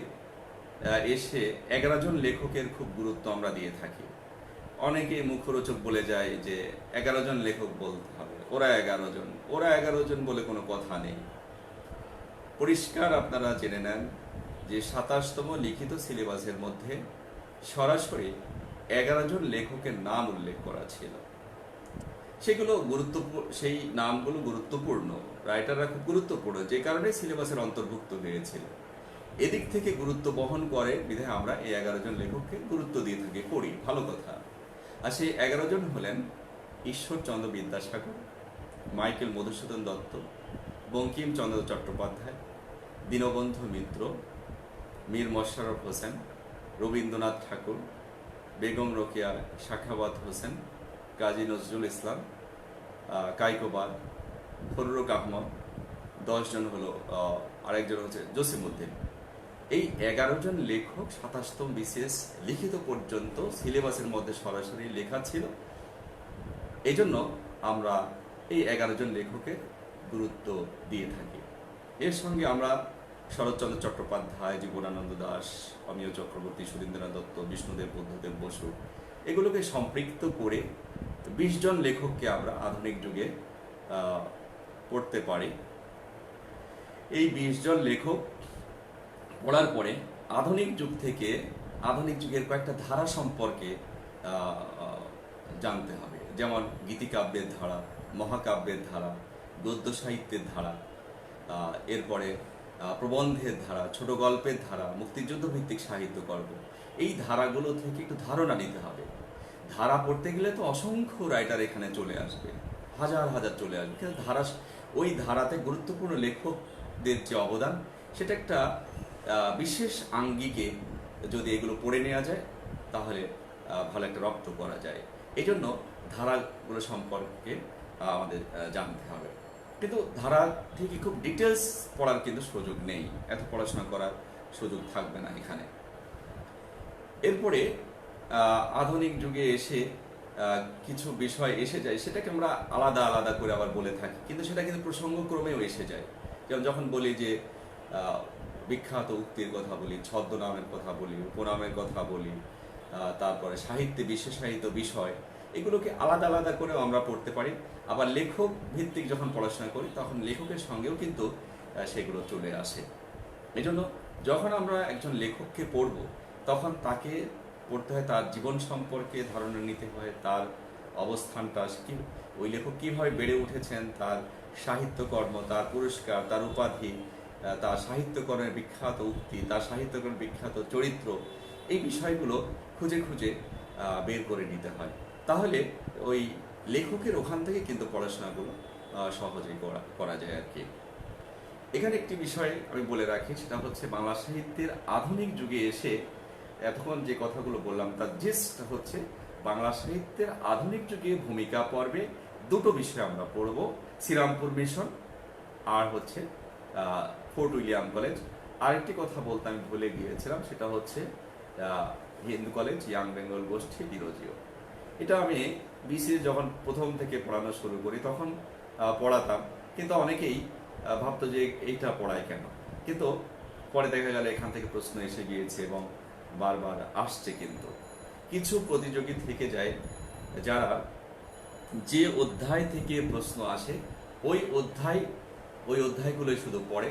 এসে 11 জন লেখকের খুব গুরুত্ব আমরা দিয়ে থাকি। অনেকে মুখরোচক বলে যায় যে 11 জন লেখক বলতে হবে, ওরা 11 জন বলে কোনো কথা নেই। পরিষ্কার আপনারা জেনে নেন যে 27তম লিখিত সিলেবাসের মধ্যে সরাসরি 11 জন লেখকের নাম উল্লেখ করা ছিল। সেই নামগুলো গুরুত্বপূর্ণ, রাইটাররা খুব গুরুত্বপূর্ণ, যে কারণে সিলেবাসের অন্তর্ভুক্ত হয়েছিল। এদিক থেকে গুরুত্ব বহন করে বিধায় আমরা এই 11 জন লেখককে গুরুত্ব দিয়ে থাকি, পড়ি, ভালো কথা। আর সেই 11 জন হলেন ঈশ্বরচন্দ্র বিদ্যাসাগর, মাইকেল মধুসূদন দত্ত, বঙ্কিমচন্দ্র চট্টোপাধ্যায়, দীনবন্ধু মিত্র, মীর মোশাররফ হোসেন, রবীন্দ্রনাথ ঠাকুর, বেগম রোকেয়া সাখাওয়াত হোসেন, কাজী নজরুল ইসলাম, কাইকোবাদ, ফররুখ আহমদ, 10 জন হলো, আরেকজন হচ্ছে জসিমউদ্দিন। এই 11 জন লেখক 27তম বিসিএস লিখিত পর্যন্ত সিলেবাসের মধ্যে সরাসরি লেখা ছিল। এই জন্য আমরা এই 11 জন লেখকের গুরুত্ব দিয়ে থাকি। এর সঙ্গে আমরা শরৎচন্দ্র চট্টোপাধ্যায়, জীবনানন্দ দাশ, অমিয় চক্রবর্তী, সুরেন্দ্রনাথ দত্ত, বিষ্ণুদেব, বুদ্ধদেব বসু এগুলোকে সম্পৃক্ত করে 20 জন লেখককে আমরা আধুনিক যুগে পড়তে পারি। এই 20 জন লেখক পড়ার পরে আধুনিক যুগের কয়েকটা ধারা সম্পর্কে জানতে হবে। যেমন গীতিকাব্যের ধারা, মহাকাব্যের ধারা, গদ্য সাহিত্যের ধারা, এরপরে প্রবন্ধের ধারা, ছোট গল্পের ধারা, মুক্তিযুদ্ধ ভিত্তিক সাহিত্যকর্ম। এই ধারাগুলো থেকে একটু ধারণা নিতে হবে। ধারা পড়তে গেলে তো অসংখ্য রাইটার এখানে চলে আসবে, হাজার হাজার চলে আসবে, কিন্তু ওই ধারাতে গুরুত্বপূর্ণ লেখকদের যে অবদান, সেটা একটা বিশেষ আঙ্গিকে যদি এগুলো পড়ে নেওয়া যায় তাহলে ভালো একটা রপ্ত করা যায়। এই জন্য ধারাগুলো সম্পর্কে আমাদের জানতে হবে। কিন্তু ধারা থেকে খুব ডিটেলস পড়ার কিন্তু সুযোগ নেই, এত পড়াশোনা করার সুযোগ থাকবে না এখানে। এরপরে আধুনিক যুগে এসে কিছু বিষয় এসে যায়, সেটাকে আমরা আলাদা আলাদা করে আবার বলে থাকি, কিন্তু সেটা কিন্তু প্রসঙ্গক্রমেও এসে যায়। যেমন যখন বলি যে বিখ্যাত উক্তির কথা বলি, ছদ্মনামের কথা বলি, উপনামের কথা বলি, তারপরে সাহিত্যে বিশেষায়িত বিষয়, এগুলোকে আলাদা আলাদা করেও আমরা পড়তে পারি। আবার লেখক ভিত্তিক যখন পড়াশোনা করি তখন লেখকের সঙ্গেও কিন্তু সেগুলো চলে আসে। এই জন্য যখন আমরা একজন লেখককে পড়ব তখন তাকে পড়তে হয় তার জীবন সম্পর্কে ধারণা নিতে হয়, তার অবস্থানটা, ওই লেখক কীভাবে বেড়ে উঠেছেন, তার সাহিত্যকর্ম, তার পুরস্কার, তার উপাধি, তার সাহিত্যকর্মের বিখ্যাত উক্তি, তার সাহিত্যকর্মের বিখ্যাত চরিত্র, এই বিষয়গুলো খুঁজে খুঁজে বের করে নিতে হয়। তাহলে ওই লেখকের ওখান থেকে কিন্তু পড়াশোনাগুলো সহজেই করা যায় আর কি। এখানে একটি বিষয় আমি বলে রাখি, সেটা হচ্ছে বাংলা সাহিত্যের আধুনিক যুগে এসে এতক্ষণ যে কথাগুলো বললাম তার জিস্ট হচ্ছে বাংলা সাহিত্যের আধুনিক যুগে ভূমিকা পর্বে দুটো বিষয় আমরা পড়ব, শ্রীরামপুর মিশন আর হচ্ছে ফোর্ট উইলিয়াম কলেজ। আরেকটি কথা বলতে আমি ভুলে গিয়েছিলাম, সেটা হচ্ছে হিন্দু কলেজ, ইয়াং বেঙ্গল গোষ্ঠী, ডিরোজিও। এটা আমি বিসিএস যখন প্রথম থেকে পড়ানো শুরু করি তখন পড়াতাম, কিন্তু অনেকেই ভাবতো যে এইটা পড়ায় কেন, কিন্তু পরে দেখা গেল এখান থেকে প্রশ্ন এসে গিয়েছে এবং বারবার আসছে। কিন্তু কিছু প্রতিযোগী থেকে যায় যারা যে অধ্যায় থেকে প্রশ্ন আসে ওই অধ্যায়গুলোই শুধু পড়ে,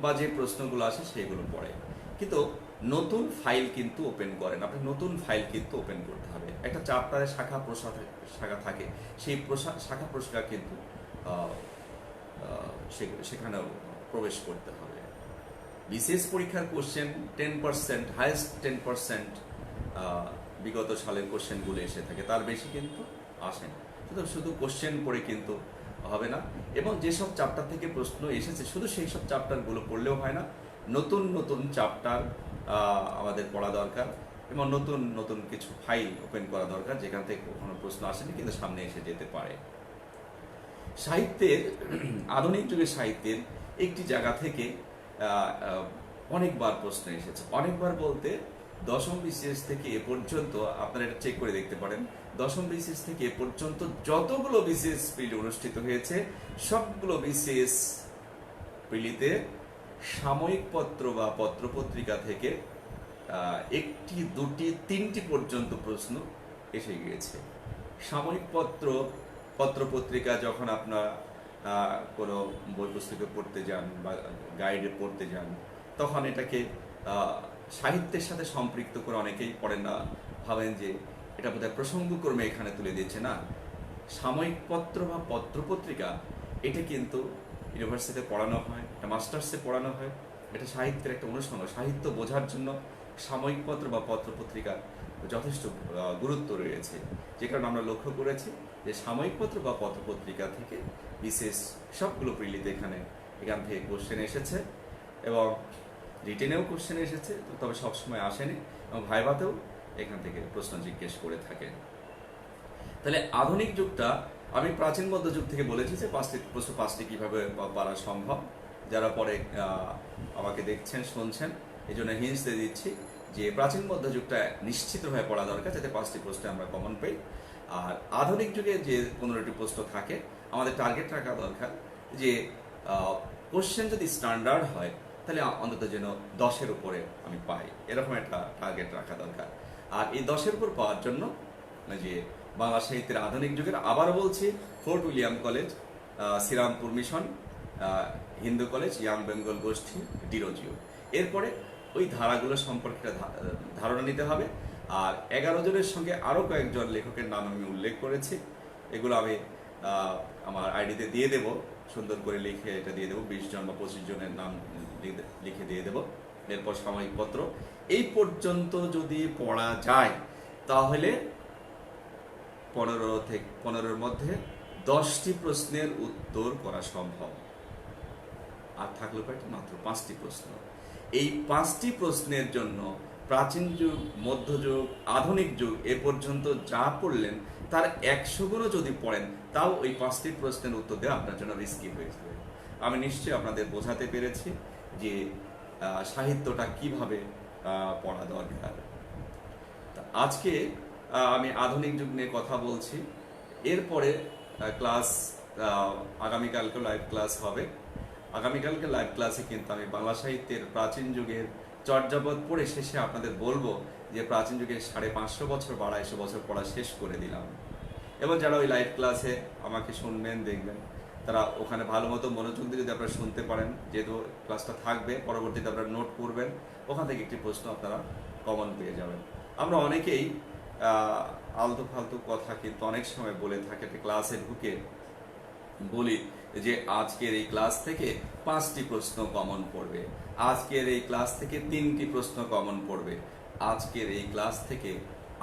বা যে প্রশ্নগুলো আসে সেগুলো পড়ে, কিন্তু নতুন ফাইল কিন্তু ওপেন করেন। আপনি নতুন ফাইল কিন্তু ওপেন করতে হবে। একটা চ্যাপ্টারে শাখা থাকে, সেই শাখা প্রশাখা কিন্তু সেখানেও প্রবেশ করতে হবে। বিশেষ পরীক্ষার কোশ্চেন 10%, হাইয়েস্ট 10% বিগত সালের কোশ্চেনগুলো এসে থাকে, তার বেশি কিন্তু আসে না। শুধু কোশ্চেন পড়ে কিন্তু হবে না, এবং যেসব চ্যাপ্টার থেকে প্রশ্ন এসেছে শুধু সেই সব চ্যাপ্টারগুলো পড়লেও হয় না, নতুন নতুন চ্যাপ্টার আমাদের পড়া দরকার, এবং নতুন নতুন কিছু ফাইল ওপেন করা দরকার যেখান থেকে কখনো প্রশ্ন আসেনি কিন্তু সামনে এসে যেতে পারে। সাহিত্যের আধুনিক যুগের সাহিত্যের একটি জায়গা থেকে অনেকবার প্রশ্ন এসেছে। অনেকবার বলতে দশম বিসিএস থেকে এ পর্যন্ত আপনারা এটা চেক করে দেখতে পারেন। দশম বিসিএস থেকে এ পর্যন্ত যতগুলো বিসিএস প্রিলি অনুষ্ঠিত হয়েছে সবগুলো বিসিএস প্রিলিতে সাময়িক পত্র বা পত্রপত্রিকা থেকে একটি, দুটি, তিনটি পর্যন্ত প্রশ্ন এসে গিয়েছে। সাময়িক পত্রপত্রিকা যখন আপনারা কোনো বই পুস্তকে পড়তে যান বা গাইডে পড়তে যান, তখন এটাকে সাহিত্যের সাথে সম্পৃক্ত করে অনেকেই পড়েন না, ভাবেন যে এটা বোধহয় প্রসঙ্গক্রমে এখানে তুলে দিচ্ছে। না, সাময়িক পত্র বা পত্রপত্রিকা এটা কিন্তু ইউনিভার্সিটিতে পড়ানো হয়, এটা মাস্টার্সে পড়ানো হয়, এটা সাহিত্যের একটা অনুষঙ্গ। সাহিত্য বোঝার জন্য সাময়িক পত্র বা পত্রপত্রিকা যথেষ্ট গুরুত্ব রয়েছে, যে কারণে আমরা লক্ষ্য করেছি যে সাময়িক পত্র বা পত্রপত্রিকা থেকে বিশেষ সবগুলো প্রিলিতে এখান থেকে কোশ্চেন এসেছে এবং রিটেনেও কোশ্চেন এসেছে, তবে সবসময় আসেনি, এবং ভাইভাতেও এখান থেকে প্রশ্ন জিজ্ঞেস করে থাকে। তাহলে আধুনিক যুগটা আমি প্রাচীন মধ্যযুগ থেকে বলেছি যে পাঁচটি কিভাবে পারা সম্ভব। যারা পরে আমাকে দেখছেন, শুনছেন, এই জন্য হিন্টস দিয়ে দিচ্ছি যে প্রাচীন মধ্যযুগটা নিশ্চিতভাবে পড়া দরকার, যাতে 5টি প্রশ্নে আমরা কমন পাই। আর আধুনিক যুগে যে 15টি প্রশ্ন থাকে, আমাদের টার্গেট রাখা দরকার যে কোশ্চেন যদি স্ট্যান্ডার্ড হয় তাহলে অন্তত যেন 10-এর উপরে আমি পাই, এরকম একটা টার্গেট রাখা দরকার। আর এই 10-এর উপর পাওয়ার জন্য যে বাংলা সাহিত্যের আধুনিক যুগের, আবার বলছি, fort William college, Srirampur mission, Hindu college, young Bengal গোষ্ঠী, ডিরোজিও, এরপরে ওই ধারাগুলো সম্পর্কে ধারণা নিতে হবে। আর 11 জনের সঙ্গে আরও কয়েকজন লেখকের নাম আমি উল্লেখ করেছি, এগুলো আমি আমার আইডিতে দিয়ে দেব, সুন্দর করে লিখে এটা দিয়ে দেবো। 20 জন বা 25 জনের নাম লিখে দিয়ে দেব। এরপর সাময়িক পত্র এই পর্যন্ত যদি পড়া যায় তাহলে 15-র মধ্যে 10টি প্রশ্নের উত্তর করা সম্ভব। আর থাকলো কয়েকটি? মাত্র 5টি প্রশ্ন। এই 5টি প্রশ্নের জন্য প্রাচীন যুগ, মধ্যযুগ, আধুনিক যুগ এ পর্যন্ত যা পড়লেন তার 100 গুণও যদি পড়েন, তাও ওই 5টি প্রশ্নের উত্তর দেওয়া আপনার জন্য রিস্কি হয়ে যাবে। আমি নিশ্চয়ই আপনাদের বোঝাতে পেরেছি যে সাহিত্যটা কিভাবে পড়া দরকার। আজকে আমি আধুনিক যুগ নিয়ে কথা বলছি। এরপরে ক্লাস, আগামীকালকে লাইভ ক্লাস হবে। আগামীকালকে লাইভ ক্লাসে কিন্তু আমি বাংলা সাহিত্যের প্রাচীন যুগের চর্যাপদ পড়ে শেষে আপনাদের বলবো যে প্রাচীন যুগের 550 বছর বা 250 বছর পড়া শেষ করে দিলাম। এবং যারা ওই লাইভ ক্লাসে আমাকে শুনবেন, দেখবেন, তারা ওখানে ভালো মতো মনোযোগ দিয়ে যদি আপনারা শুনতে পারেন, যেহেতু ক্লাসটা থাকবে, পরবর্তীতে আপনারা নোট করবেন, ওখান থেকে একটি প্রশ্ন আপনারা কমন পেয়ে যাবেন। আমরা অনেকেই আলতু ফালতু কথা কিন্তু অনেক সময় বলে থাকে, ক্লাসে ঢুকে বলি যে আজকের এই ক্লাস থেকে 5টি প্রশ্ন কমন পড়বে, আজকের এই ক্লাস থেকে 3টি প্রশ্ন কমন পড়বে, আজকের এই ক্লাস থেকে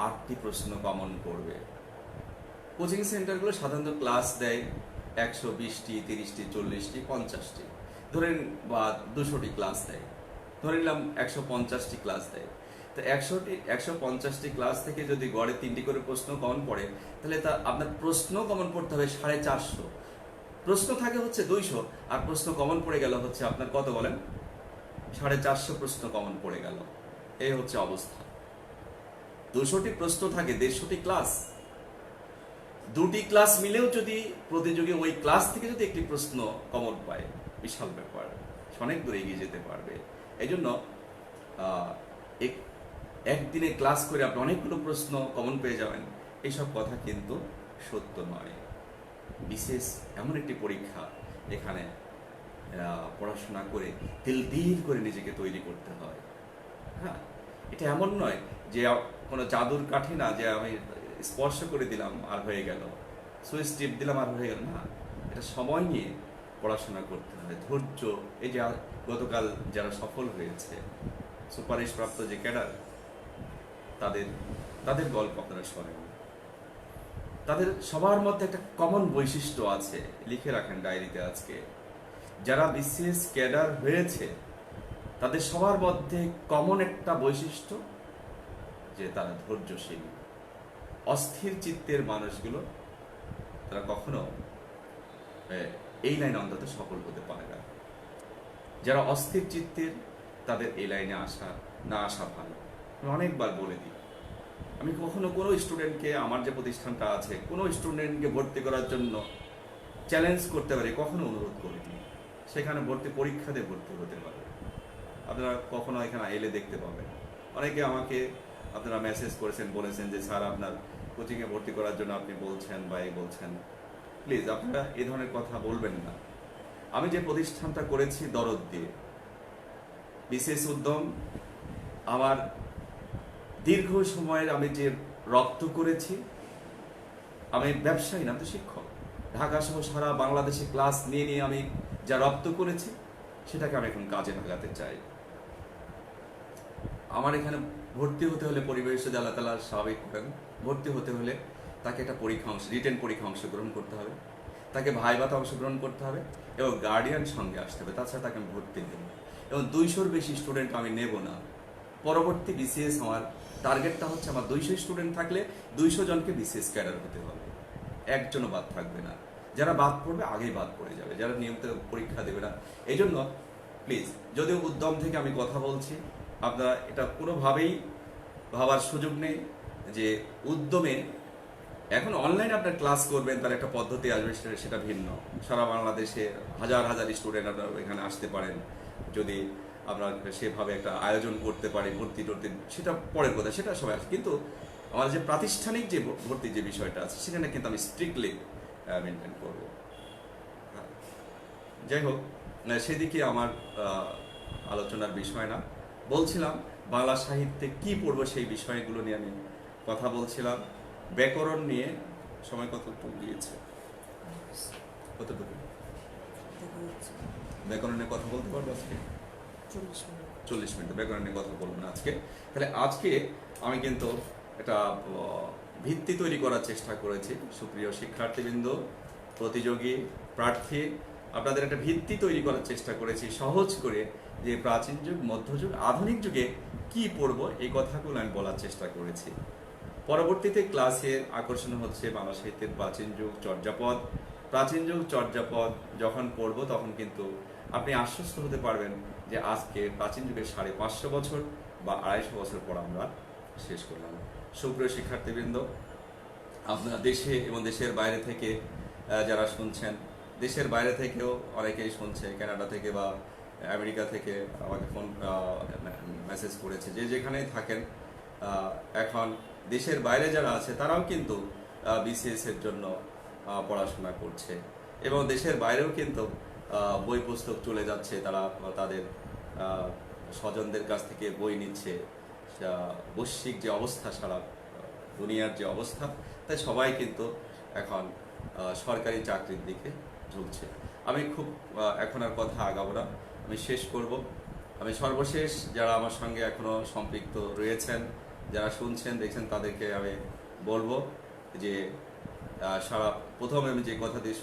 8টি প্রশ্ন কমন পড়বে। কোচিং সেন্টারগুলো সাধারণত ক্লাস দেয় 120টি, 30টি, 40টি, 50টি, ধরেন, বা 200টি ক্লাস দেয়, ধরে নিলাম 150টি ক্লাস দেয়। তো 150টি ক্লাস থেকে যদি গড়ে 3টি করে প্রশ্ন কমন পড়ে, তাহলে তা আপনার প্রশ্ন কমন পড়তে হবে 450। প্রশ্ন থাকে হচ্ছে 200, আর প্রশ্ন কমন পড়ে গেল হচ্ছে আপনার কত বলেন? 450 প্রশ্ন কমন পড়ে গেল। এই হচ্ছে অবস্থা। 200টি প্রশ্ন থাকে, 150টি ক্লাস। 2টি ক্লাস মিলেও যদি প্রতিযোগী ওই ক্লাস থেকে যদি একটি প্রশ্ন কমন পায়, বিশাল ব্যাপার, অনেক দূরে এগিয়ে যেতে পারবে। এই জন্য একদিনে ক্লাস করে আপনি অনেকগুলো প্রশ্ন কমন পেয়ে যাবেন, এইসব কথা কিন্তু সত্য নয়। বিশেষ এমন একটি পরীক্ষা, এখানে পড়াশোনা করে দিল করে নিজেকে তৈরি করতে হয়। হ্যাঁ, এটা এমন নয় যে কোনো জাদুর কাঠি না, যে আমি স্পর্শ করে দিলাম আর হয়ে গেল, সুইচ টিপ দিলাম আর হয়ে গেল না। এটা সময় নিয়ে পড়াশোনা করতে হয়, ধৈর্য। এই যে গতকাল যারা সফল হয়েছে, সুপারিশপ্রাপ্ত যে ক্যাডার, তাদের গল্প আপনারা শোনেন। তাদের সবার মধ্যে একটা কমন বৈশিষ্ট্য আছে, লিখে রাখেন ডায়েরিতে আজকে। যারা বিশেষ ক্যাডার হয়েছে তাদের সবার মধ্যে কমন একটা বৈশিষ্ট্য, যে তারা ধৈর্যশীল। অস্থির চিত্তের মানুষগুলো তারা কখনো এই লাইনে অন্তত সফল হতে পারে না। যারা অস্থির চিত্তের তাদের এই লাইনে না আসা ভালো। আমি অনেকবার বলে দিই, আমি কখনো কোনো স্টুডেন্টকে, আমার যে প্রতিষ্ঠানটা আছে, কোনো স্টুডেন্টকে ভর্তি করার জন্য চ্যালেঞ্জ করতে পারি, কখনো অনুরোধ করিনি। সেখানে পরীক্ষা দিয়ে ভর্তি হতে পারে। আপনারা কখনো এখানে এলে দেখতে পাবেন। অনেকে আমাকে আপনারা মেসেজ করেছেন, বলেছেন যে স্যার আপনার কোচিংয়ে ভর্তি করার জন্য আপনি বলছেন বা এই বলছেন। প্লিজ আপনারা এই ধরনের কথা বলবেন না। আমি যে প্রতিষ্ঠানটা করেছি দরদ দিয়ে, বিশেষ উদ্যম, আমার দীর্ঘ সময়ের আমি যে রপ্ত করেছি, আমি ব্যবসায়ী না তো শিক্ষক। ঢাকা সহ সারা বাংলাদেশে ক্লাস নিয়ে নিয়ে আমি যা রপ্ত করেছি সেটাকে আমি এখন কাজে লাগাতে চাই। আমার এখানে ভর্তি হতে হলে পরিবেশ যদি আল্লাহ তাআলা স্বাভাবিক করেন, ভর্তি হতে হলে তাকে একটা রিটেন পরীক্ষা অংশগ্রহণ করতে হবে, তাকে ভাইভাতে অংশগ্রহণ করতে হবে এবং গার্ডিয়ান সঙ্গে আসতে হবে, তাছাড়া তাকে আমি ভর্তি দেব। এবং 200-র বেশি স্টুডেন্ট আমি নেব না। পরবর্তী বিসিএস আমার টার্গেটটা হচ্ছে, আমার 200 স্টুডেন্ট থাকলে 200 জনকে বিসিএস ক্যাডার হতে হবে, একজনও বাদ থাকবে না। যারা বাদ পড়বে আগেই বাদ পড়ে যাবে, যারা নিয়মিত পরীক্ষা দেবে না। এই জন্য প্লিজ, যদিও উদ্যম থেকে আমি কথা বলছি, আপনারা এটা কোনোভাবেই ভাবার সুযোগ নেই যে উদ্যমে এখন অনলাইনে আপনার ক্লাস করবেন, তার একটা পদ্ধতি আসবে, সেটা ভিন্ন। সারা বাংলাদেশে হাজার হাজার স্টুডেন্ট আপনারা এখানে আসতে পারেন, যদি আমরা সেভাবে একটা আয়োজন করতে পারি, ভর্তি টর্তি, সেটা পরের কথা, সেটা সবাই আসে। কিন্তু আমার যে প্রাতিষ্ঠানিক যে ভর্তি যে বিষয়টা আছে, সেখানে কিন্তু আমি স্ট্রিক্টলি মেনটেন করব। যাই হোক, সেদিকে আমার আলোচনার বিষয় না। বলছিলাম বাংলা সাহিত্যে কি পড়বো, সেই বিষয়গুলো নিয়ে আমি কথা বলছিলাম। ব্যাকরণ নিয়ে সময় কতটুকু দিয়েছে? কতটুকু ব্যাকরণ নিয়ে কথা বলতে পারবো আজকে? 40 মিনিট ব্যাকরণ নিয়ে কথা বলবো না আজকে। তাহলে আজকে আমি কিন্তু একটা ভিত্তি তৈরি করার চেষ্টা করেছি। সুপ্রিয় শিক্ষার্থীবৃন্দ, প্রতিযোগী প্রার্থী, আপনাদের একটা ভিত্তি তৈরি করার চেষ্টা করেছি সহজ করে, যে প্রাচীন যুগ, মধ্যযুগ, আধুনিক যুগে কি পড়বো, এই কথাগুলো আমি বলার চেষ্টা করেছি। পরবর্তীতে ক্লাসের আকর্ষণ হচ্ছে বাংলা সাহিত্যের প্রাচীন যুগ চর্যাপদ। প্রাচীন যুগ চর্যাপদ যখন পড়ব, তখন কিন্তু আপনি আশ্বস্ত হতে পারবেন যে আজকে প্রাচীন যুগের 550 বছর বা 250 বছর পর আমরা শেষ করলাম। সুপ্রিয় শিক্ষার্থীবৃন্দ, আপনারা দেশে এবং দেশের বাইরে থেকে যারা শুনছেন, দেশের বাইরে থেকেও অনেকেই শুনছে, কানাডা থেকে বা আমেরিকা থেকে আমাকে ফোন মেসেজ করেছে, যে যেখানেই থাকেন। এখন দেশের বাইরে যারা আছে তারাও কিন্তু বিসিএস এর জন্য পড়াশোনা করছে, এবং দেশের বাইরেও কিন্তু বই পুস্তক চলে যাচ্ছে, তারা তাদের স্বজনদের কাছ থেকে বই নিচ্ছে। বৈশ্বিক যে অবস্থা, সারা দুনিয়ার যে অবস্থা, তাই সবাই কিন্তু এখন সরকারি চাকরির দিকে ঝুঁকছে। আমি খুব এখন আর কথা আগাবো না, আমি শেষ করব। আমি সর্বশেষ যারা আমার সঙ্গে এখনো সম্পৃক্ত রয়েছেন, যারা শুনছেন দেখছেন, তাদেরকে আমি বলবো যে প্রথমে আমি যে কথা দিয়ে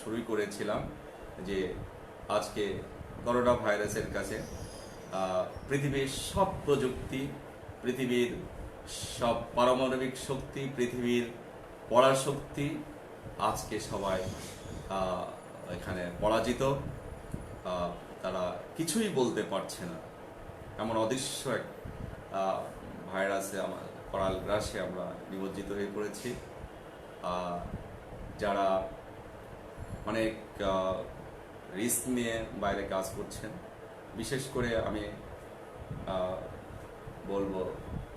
শুরু করেছিলাম, যে আজকে করোনা ভাইরাসের কাছে পৃথিবীর সব প্রযুক্তি, পৃথিবীর সব পারমাণবিক শক্তি, পৃথিবীর পড়ার শক্তি, আজকে সবাই এখানে পরাজিত। তারা কিছুই বলতে পারছে না, এমন অদৃশ্য এক ভাইরাসে, আমার করাল গ্রাসে আমরা নিমজ্জিত হয়ে পড়েছি। যারা অনেক রিস্ক নিয়ে বাইরে কাজ করছেন, বিশেষ করে আমি বলবো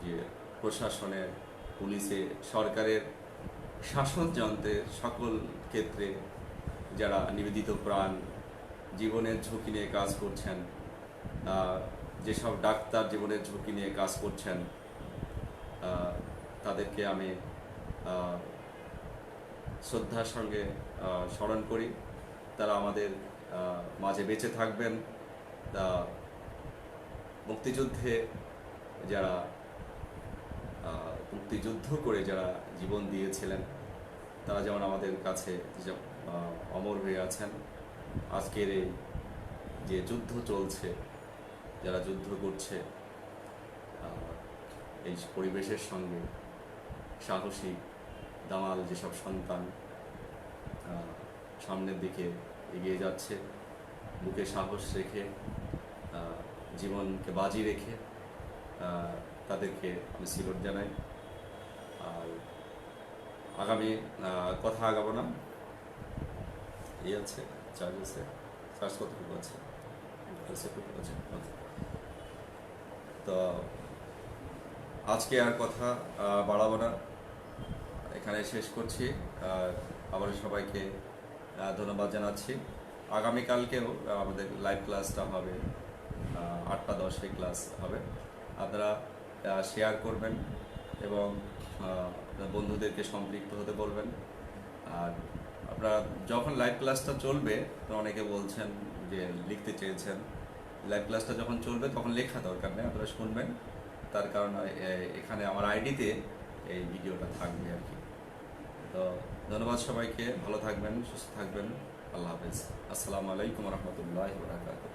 যে প্রশাসনের, পুলিশে, সরকারের শাসনযন্ত্রের সকল ক্ষেত্রে যারা নিবেদিত প্রাণ, জীবনের ঝুঁকি নিয়ে কাজ করছেন, যেসব ডাক্তার জীবনের ঝুঁকি নিয়ে কাজ করছেন, তাদেরকে আমি শ্রদ্ধার সঙ্গে স্মরণ করি। তারা আমাদের মাঝে বেঁচে থাকবেন। মুক্তিযুদ্ধে যারা মুক্তিযুদ্ধ করে যারা জীবন দিয়েছিলেন, তারা যেমন আমাদের কাছে অমর হয়ে আছেন। আজকের এই যে যুদ্ধ চলছে, যারা যুদ্ধ করছে, এই পরিবেশের সঙ্গে সাহসী দামাল যেসব সন্তান সামনের দিকে এগিয়ে যাচ্ছে, বুকে সাহস রেখে, জীবনকে বাজি রেখে তাদেরকে আমি সিলট জানাই। আর আগামী কথা আগাবো না, এই আছে, চার্জ আছে, চার্জ কতটুকু আছে, তো আজকে আর কথা বাড়াবো না, এখানে শেষ করছি। আবার সবাইকে ধন্যবাদ জানাচ্ছি। আগামীকালকেও আমাদের লাইভ ক্লাসটা হবে, 8টা 10-এ ক্লাস হবে। আপনারা শেয়ার করবেন এবং বন্ধুদেরকে সম্পৃক্ত হতে বলবেন। আর আপনারা যখন লাইভ ক্লাসটা চলবে, তো অনেকে বলছেন যে লিখতে চেয়েছেন, লাইভ ক্লাসটা যখন চলবে তখন লেখা দরকার নেই, আপনারা শুনবেন। তার কারণ এখানে আমার আইডিতে এই ভিডিওটা থাকবে আর কি। তো ধন্যবাদ সবাইকে, ভালো থাকবেন, সুস্থ থাকবেন, আল্লাহ হাফেজ, আসসালামু আলাইকুম রহমতুল্লাহ বারাকাতুহু।